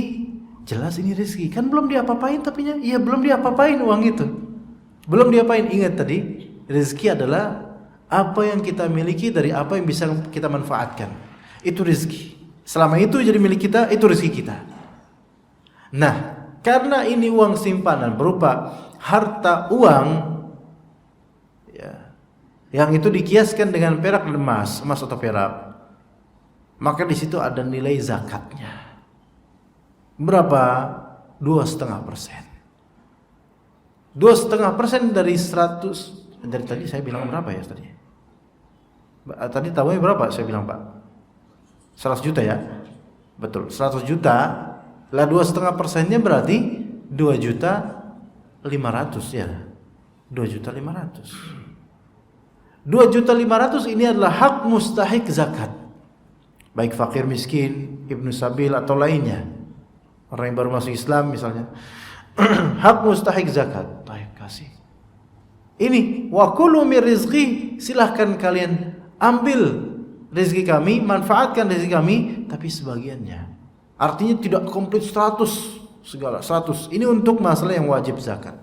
Jelas ini rezeki. Kan belum diapa-apain tapinya. Iya, belum diapa-apain uang itu. Belum diapain. Ingat tadi, rezeki adalah apa yang kita miliki dari apa yang bisa kita manfaatkan. Itu rezeki. Selama itu jadi milik kita, itu rezeki kita. Nah, karena ini uang simpanan berupa harta uang, ya, yang itu dikiaskan dengan perak dan emas atau perak, maka di situ ada nilai zakatnya. Berapa? 2,5%. 2,5% dari 100. Dari tadi saya bilang berapa ya tadi? Tadi tahunya berapa saya bilang, Pak? 100 juta ya? Betul, 100 juta. Lah 2,5%-nya berarti 2.500.000 ya. 2.500.000. 2.500.000 ini adalah hak mustahik zakat. Baik fakir miskin, ibnu sabil atau lainnya. Orang yang baru masuk Islam misalnya. Hak mustahik zakat. Baik, kasih. Ini wa kulu mir rizqi, silahkan kalian ambil rezeki kami, manfaatkan rezeki kami, tapi sebagiannya. Artinya tidak komplit 100 segala 100. Ini untuk masalah yang wajib zakat.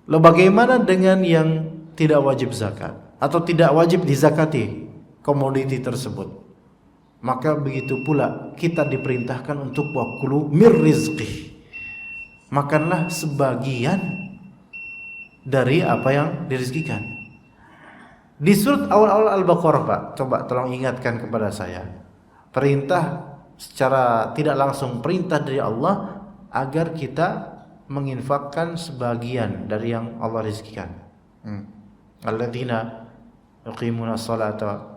Lalu bagaimana dengan yang tidak wajib zakat atau tidak wajib dizakati komoditi tersebut? Maka begitu pula kita diperintahkan untuk wakulu mir rizqi. Makanlah sebagian dari apa yang dirizkikan. Di surat awal-awal Al-Baqarah, Pak, coba tolong ingatkan kepada saya. Perintah secara tidak langsung, perintah dari Allah agar kita menginfakkan sebagian dari yang Allah rizkikan. Alladzina yuqimuna sholata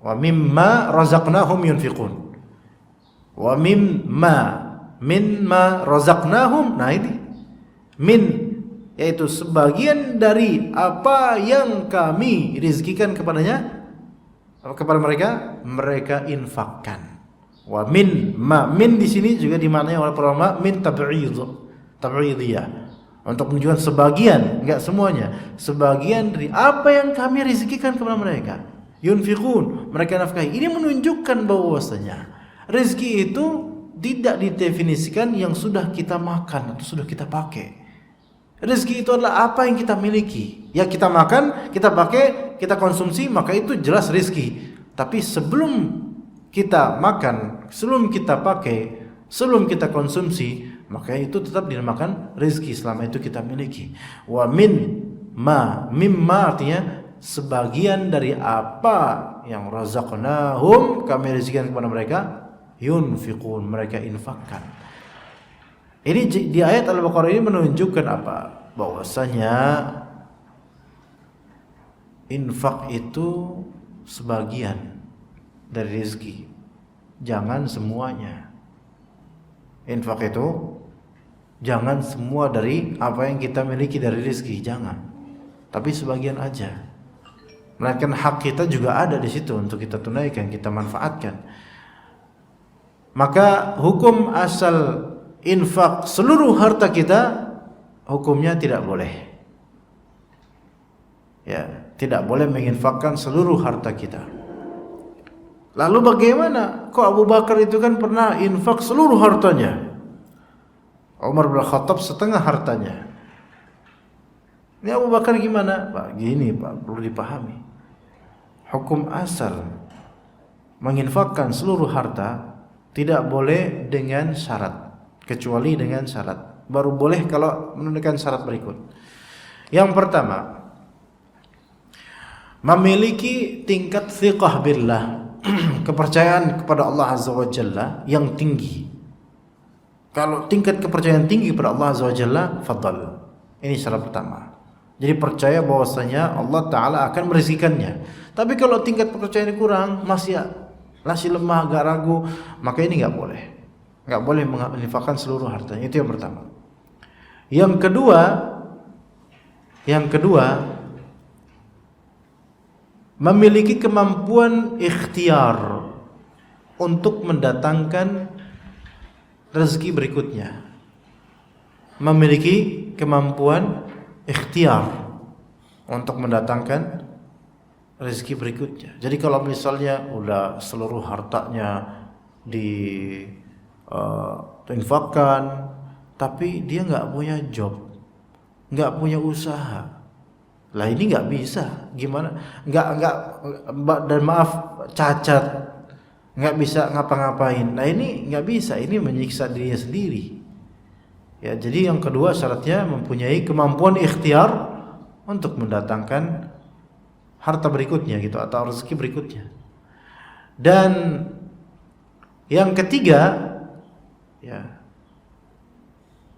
wa mimma razaqnahum yunfiqun. Wa mimma razaqnahum. Nah ini min, yaitu sebagian dari apa yang kami rizkikan kepada mereka infakkan. Wa min di sini juga dimaknai oleh para ulama min tab'idiyah, untuk menunjukkan sebagian, enggak semuanya, sebagian dari apa yang kami rezekikan kepada mereka. Yunfiqun, mereka nafkahi. Ini menunjukkan bahwasanya rezeki itu tidak didefinisikan yang sudah kita makan atau sudah kita pakai. Rezeki itu adalah apa yang kita miliki. Ya kita makan, kita pakai, kita konsumsi, maka itu jelas rezeki. Tapi sebelum kita makan, sebelum kita pakai, sebelum kita konsumsi, maka itu tetap dinamakan rezeki selama itu kita miliki. Wa mimma artinya sebagian dari apa yang razaqnahum kami rezekikan kepada mereka, yunfiqun, mereka infakkan. Ini di ayat Al-Baqarah ini menunjukkan apa? Bahwasanya infak itu sebagian dari rezeki, jangan semuanya. Infak itu jangan semua dari apa yang kita miliki dari rezeki, jangan. Tapi sebagian aja. Melainkan hak kita juga ada di situ untuk kita tunaikan, kita manfaatkan. Maka hukum asal infak seluruh harta kita, hukumnya tidak boleh. Ya, tidak boleh menginfakkan seluruh harta kita. Lalu bagaimana? Kok Abu Bakar itu kan pernah infak seluruh hartanya, Umar bin Khattab setengah hartanya. Ini Abu Bakar gimana? Pak, gini Pak, perlu dipahami. Hukum asal menginfakkan seluruh harta tidak boleh dengan syarat, kecuali dengan syarat. Baru boleh kalau menunaikan syarat berikut. Yang pertama, memiliki tingkat thiqah billah, kepercayaan kepada Allah Azza wa Jalla yang tinggi. Kalau tingkat kepercayaan tinggi kepada Allah Azza wa Jalla, fadal. Ini syarat pertama. Jadi percaya bahwasanya Allah Ta'ala akan merezekikannya. Tapi kalau tingkat kepercayaan kurang, masih lemah, agak ragu, maka ini nggak boleh. Nggak boleh menginfakkan seluruh hartanya. Itu yang pertama. Yang kedua, memiliki kemampuan ikhtiar untuk mendatangkan rezeki memiliki kemampuan ikhtiar untuk mendatangkan rezeki berikutnya. Jadi kalau misalnya udah seluruh hartanya diinfakkan, tapi dia nggak punya job, nggak punya usaha, lah ini nggak bisa. Gimana? Nggak dan maaf, cacat, nggak bisa ngapa-ngapain. Nah ini nggak bisa, ini menyiksa dirinya sendiri. Ya, jadi yang kedua syaratnya mempunyai kemampuan ikhtiar untuk mendatangkan harta berikutnya gitu atau rezeki berikutnya. Dan yang ketiga, ya,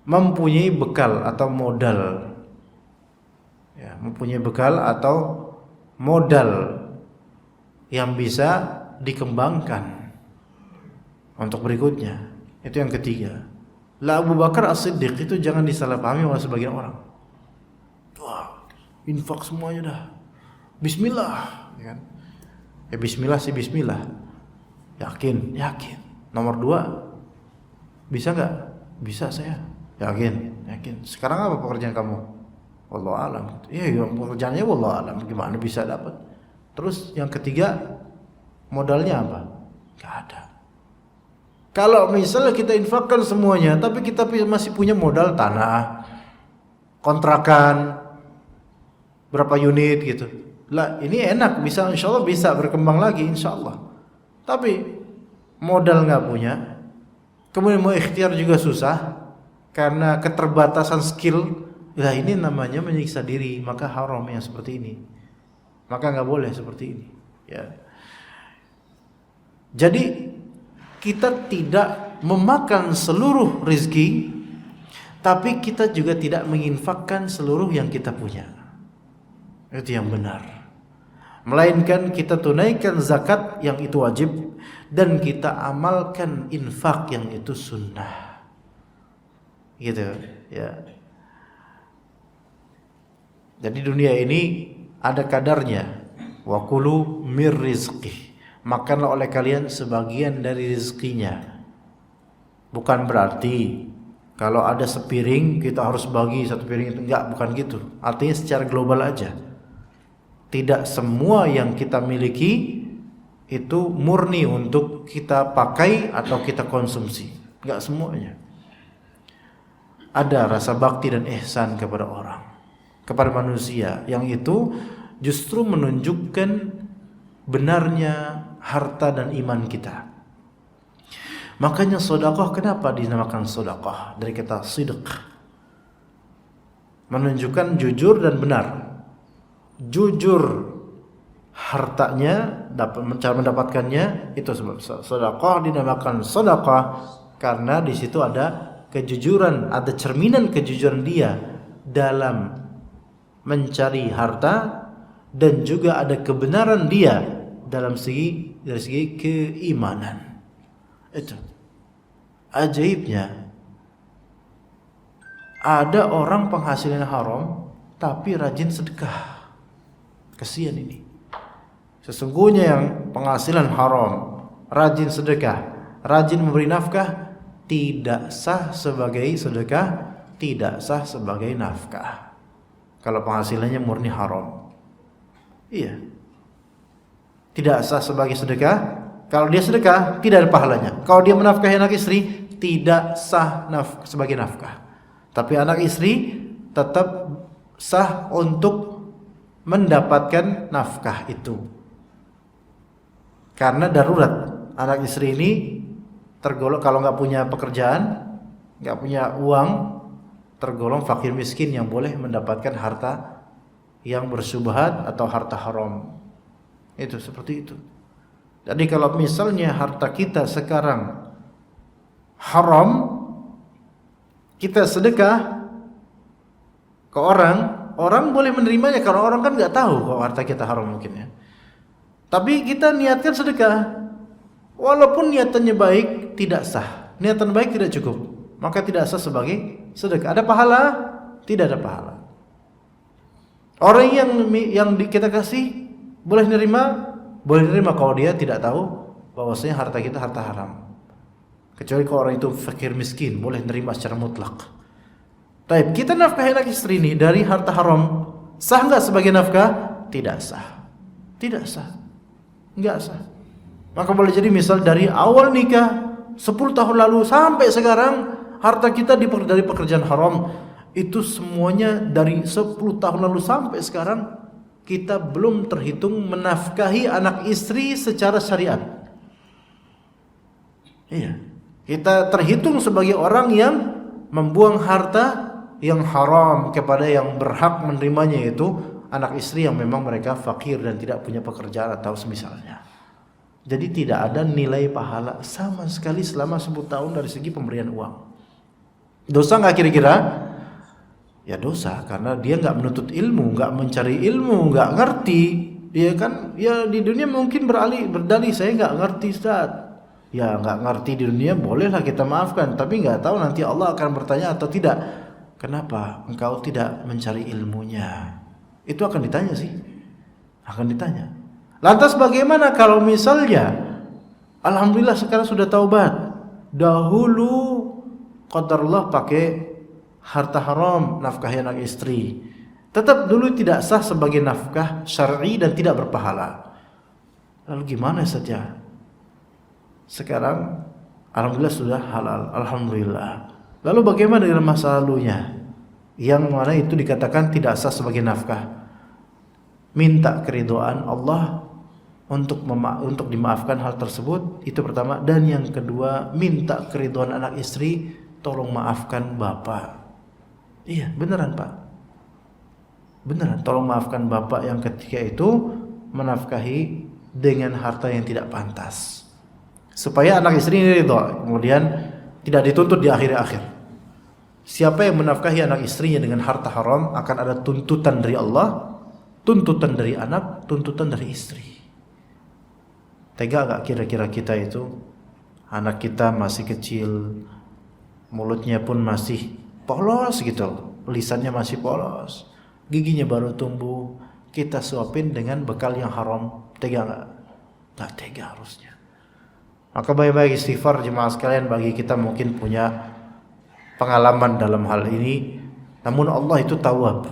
mempunyai bekal atau modal. Ya, mempunyai bekal atau modal yang bisa dikembangkan untuk berikutnya. Itu yang ketiga. Lah Abu Bakar As-Siddiq itu jangan disalahpahami oleh sebagian orang. Wah, infak semuanya dah. Bismillah, ya kan? Ya bismillah sih bismillah. Yakin. Nomor 2, bisa nggak? Bisa saya. Yakin. Sekarang apa pekerjaan kamu? Wallahu alam. Iya, pekerjaannya wallahu alam. Gimana bisa dapat? Terus yang ketiga, modalnya apa? Nggak ada. Kalau misalnya kita infakkan semuanya, tapi kita masih punya modal tanah, kontrakan, berapa unit gitu. Lah ini enak, bisa insya Allah bisa berkembang lagi insya Allah. Tapi modal nggak punya, kemudian mau ikhtiar juga susah karena keterbatasan skill. Lah ini namanya menyiksa diri, maka haram yang seperti ini. Maka nggak boleh seperti ini. Ya. Jadi kita tidak memakan seluruh rezeki, tapi kita juga tidak menginfakkan seluruh yang kita punya. Itu yang benar. Melainkan kita tunaikan zakat yang itu wajib dan kita amalkan infak yang itu sunnah. Gitu ya. Jadi dunia ini ada kadarnya. Wa kulu mir rizqih. Makanlah oleh kalian sebagian dari rezekinya. Bukan berarti kalau ada sepiring kita harus bagi satu piring itu, enggak, bukan gitu. Artinya secara global aja. Tidak semua yang kita miliki itu murni untuk kita pakai atau kita konsumsi. Enggak semuanya. Ada rasa bakti dan ihsan kepada orang, kepada manusia, yang itu justru menunjukkan benarnya harta dan iman kita. Makanya sedekah, kenapa dinamakan sedekah? Dari kata sidq, menunjukkan jujur dan benar. Jujur hartanya, cara mendapatkannya, itu sebab sedekah dinamakan sedekah karena di situ ada kejujuran, ada cerminan kejujuran dia dalam mencari harta, dan juga ada kebenaran dia dari segi keimanan. Itu ajaibnya. Ada orang penghasilannya haram tapi rajin sedekah. Kasihan ini. Sesungguhnya yang penghasilan haram, rajin sedekah, rajin memberi nafkah, tidak sah sebagai sedekah, tidak sah sebagai nafkah. Kalau penghasilannya murni haram. Iya. Tidak sah sebagai sedekah. Kalau dia sedekah, tidak ada pahalanya. Kalau dia menafkahi anak istri, tidak sah sebagai nafkah. Tapi anak istri tetap sah untuk mendapatkan nafkah itu. Karena darurat. Anak istri ini tergolong, kalau nggak punya pekerjaan, nggak punya uang, tergolong fakir miskin yang boleh mendapatkan harta yang bersubhat atau harta haram. Itu seperti itu. Jadi kalau misalnya harta kita sekarang haram, kita sedekah ke orang boleh menerimanya karena orang kan nggak tahu kalau harta kita haram mungkin ya. Tapi kita niatkan sedekah, walaupun niatannya baik tidak sah. Niatan baik tidak cukup, maka tidak sah sebagai sedekah. Ada pahala? Tidak ada pahala. Orang yang kita kasih boleh nerima kalau dia tidak tahu bahwasanya harta kita harta haram. Kecuali kalau orang itu fakir miskin, boleh nerima secara mutlak. Taib, kita nafkahi anak istri ini dari harta haram, Sah nggak sebagai nafkah? Tidak sah. Tidak sah. Nggak sah. Maka boleh jadi misal dari awal nikah 10 tahun lalu sampai sekarang harta kita dari pekerjaan haram itu semuanya dari 10 tahun lalu sampai sekarang kita belum terhitung menafkahi anak istri secara syariat. Iya. Kita terhitung sebagai orang yang membuang harta yang haram kepada yang berhak menerimanya, yaitu anak istri yang memang mereka fakir dan tidak punya pekerjaan atau semisalnya. Jadi tidak ada nilai pahala sama sekali selama 10 tahun dari segi pemberian uang. Dosa nggak kira-kira? Ya dosa, karena dia nggak menuntut ilmu, nggak mencari ilmu, nggak ngerti. Dia kan ya di dunia mungkin berdalih saya nggak ngerti, Ustaz. Ya nggak ngerti di dunia bolehlah kita maafkan, tapi nggak tahu nanti Allah akan bertanya atau tidak. Kenapa engkau tidak mencari ilmunya? Itu akan ditanya sih. Akan ditanya. Lantas bagaimana kalau misalnya alhamdulillah sekarang sudah taubat. Dahulu qadarullah pakai harta haram nafkahi anak istri. Tetap dulu tidak sah sebagai nafkah syar'i dan tidak berpahala. Lalu gimana saja? Sekarang alhamdulillah sudah halal, alhamdulillah. Lalu bagaimana dengan masa lalunya? Yang mana itu dikatakan tidak sah sebagai nafkah. Minta keridhaan Allah untuk dimaafkan hal tersebut, itu pertama. Dan yang kedua, minta keridhaan anak istri, tolong maafkan bapak. Iya, beneran Pak. Beneran, tolong maafkan bapak yang ketika itu menafkahi dengan harta yang tidak pantas. Supaya anak istri ini ridha, kemudian tidak dituntut di akhir-akhir. Siapa yang menafkahi anak istrinya dengan harta haram akan ada tuntutan dari Allah, tuntutan dari anak, tuntutan dari istri. Tega gak kira-kira kita itu? Anak kita masih kecil, mulutnya pun masih polos gitu, lisannya masih polos, giginya baru tumbuh, kita suapin dengan bekal yang haram. Tega gak? Gak tega harusnya. Maka baik-baik istighfar jemaah sekalian, bagi kita mungkin punya pengalaman dalam hal ini, namun Allah itu tawwab,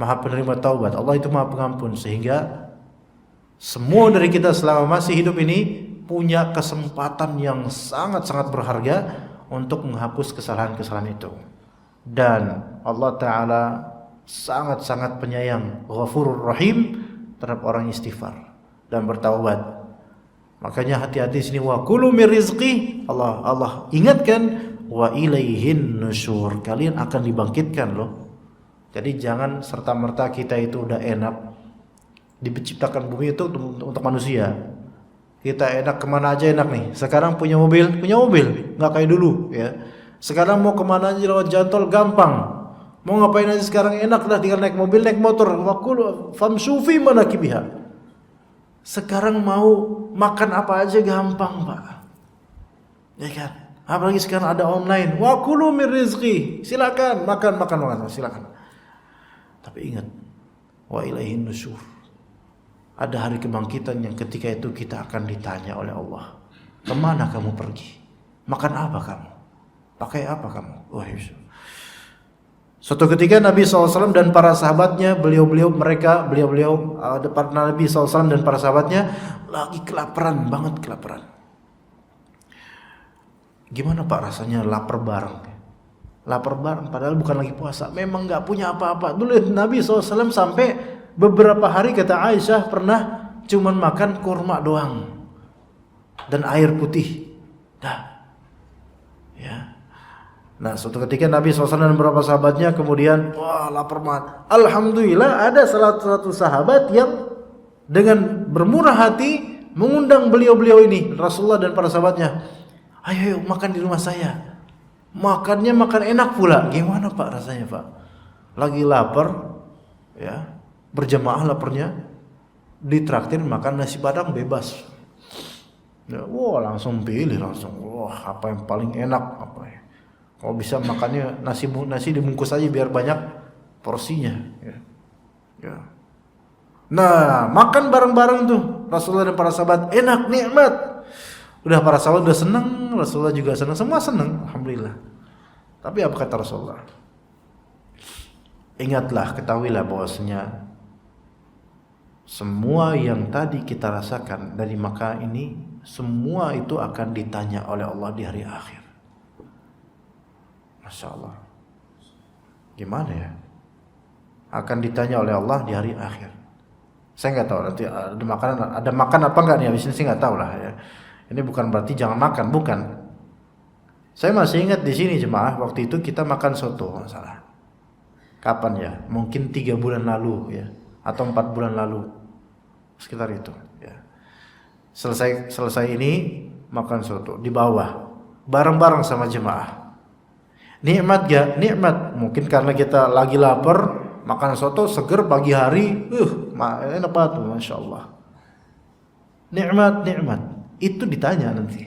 maha penerima taubat. Allah itu maha pengampun, sehingga semua dari kita selama masih hidup ini punya kesempatan yang sangat-sangat berharga untuk menghapus kesalahan-kesalahan itu. Dan Allah Ta'ala sangat-sangat penyayang, Ghafurur Rahim terhadap orang istighfar dan bertaubat. Makanya hati-hati sini, wa kulu mir rizqi. Allah ingatkan, wa ilaihin nusyur, kalian akan dibangkitkan loh. Jadi jangan serta-merta kita itu udah enak, diciptakan bumi itu untuk manusia. Kita enak kemana aja enak nih. Sekarang punya mobil, nggak kayak dulu ya. Sekarang mau kemana aja lewat jalan tol gampang. Mau ngapain aja sekarang enak dah, tinggal naik mobil, naik motor. Wakul famshu fi manakibiha. Sekarang mau makan apa aja gampang Pak, ya kan? Apalagi sekarang ada online. Wa kulu mir rizqi. Silakan makan, silakan. Tapi ingat, wa ilaihin nusyur. Ada hari kebangkitan yang ketika itu kita akan ditanya oleh Allah. Kemana kamu pergi? Makan apa kamu? Pakai apa kamu? Wah, suatu ketika Nabi SAW dan para sahabatnya, beliau depan Nabi SAW dan para sahabatnya lagi kelaparan banget. Gimana Pak rasanya lapar bareng? Lapar bareng padahal bukan lagi puasa, memang gak punya apa-apa. Dulu Nabi SAW sampai beberapa hari, kata Aisyah, pernah cuman makan kurma doang dan air putih. Dah. Ya. Nah, suatu ketika Nabi SAW dan beberapa sahabatnya kemudian, wah lapar banget. Alhamdulillah ada salah satu sahabat yang dengan bermurah hati mengundang beliau ini, Rasulullah dan para sahabatnya. Ayo makan di rumah saya. Makannya makan enak pula. Gimana Pak rasanya Pak? Lagi lapar, ya berjamaah laparnya, ditraktir makan nasi padang bebas. Ya, wah langsung pilih langsung. Wah apa yang paling enak apa ya? Kalau bisa makannya nasi dibungkus aja biar banyak porsinya. Ya. Nah makan bareng-bareng tuh Rasulullah dan para sahabat, enak nikmat. Udah para sahabat udah senang, Rasulullah juga senang, semua senang, alhamdulillah. Tapi apa kata Rasulullah? ingatlah, ketahuilah bahwasanya semua yang tadi kita rasakan dari Makkah ini, semua itu akan ditanya oleh Allah di hari akhir. Masya Allah. Gimana ya? Akan ditanya oleh Allah di hari akhir. Saya nggak tahu nanti ada makan apa enggak nih habis ini, sih nggak tahu lah ya. Ini bukan berarti jangan makan, bukan. Saya masih ingat di sini jemaah, waktu itu kita makan soto, masalah. Kapan ya? Mungkin 3 bulan lalu ya, atau 4 bulan lalu, sekitar itu. Ya. Selesai ini makan soto di bawah, bareng-bareng sama jemaah. Nikmat gak? Nikmat. Mungkin karena kita lagi lapar, makan soto seger pagi hari, enak banget, masya Allah. Nikmat. Itu ditanya nanti.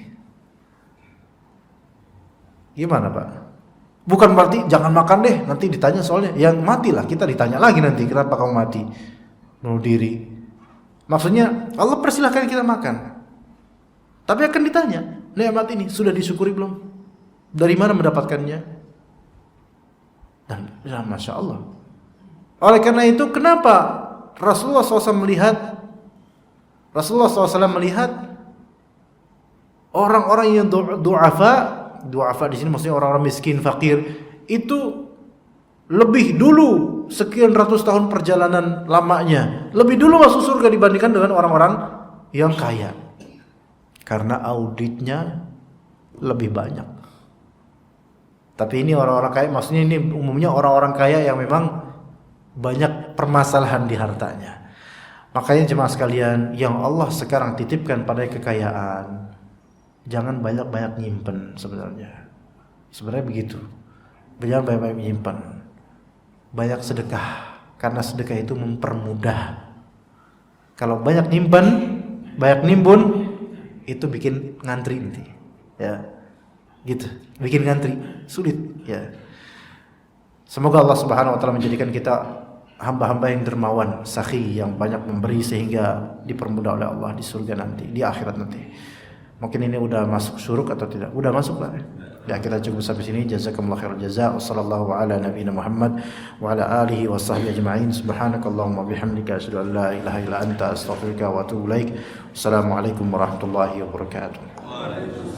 Gimana Pak? Bukan berarti jangan makan deh, nanti ditanya soalnya. Yang matilah kita ditanya lagi nanti, kenapa kamu mati? Bunuh diri. Maksudnya Allah persilahkan kita makan, tapi akan ditanya, nikmat ini sudah disyukuri belum? Dari mana mendapatkannya? Dan ya, masya Allah. Oleh karena itu, kenapa Rasulullah SAW melihat orang-orang yang du'afa di sini maksudnya orang-orang miskin, fakir, itu lebih dulu sekian ratus tahun perjalanan lamanya, lebih dulu masuk surga dibandingkan dengan orang-orang yang kaya, karena auditnya lebih banyak. Tapi ini orang-orang kaya, maksudnya ini umumnya orang-orang kaya yang memang banyak permasalahan di hartanya. Makanya jemaah sekalian, yang Allah sekarang titipkan pada kekayaan, jangan banyak-banyak nyimpen sebenarnya. Sebenarnya begitu. Jangan banyak-banyak nyimpen. Banyak sedekah, karena sedekah itu mempermudah. Kalau banyak nyimpen, banyak nimbun, itu bikin ngantri nanti. Ya. Gitu. Bikin ngantri, sulit, ya. Semoga Allah Subhanahu wa taala menjadikan kita hamba-hamba yang dermawan, sakhi, yang banyak memberi sehingga dipermudah oleh Allah di surga nanti, di akhirat nanti. Mungkin ini udah masuk syuruk atau tidak? Udah masuk lah. Ya, kita cukup sampai sini. Jazakumullah khairal jazaa. Wassallallahu ala nabiyina Muhammad wa ala alihi wa sahbihi ajma'in. Subhanakallahumma bihamdika asyhadu an la ilaha illa anta astaghfiruka wa atubu ilaik. Wassalamualaikum warahmatullahi wabarakatuh.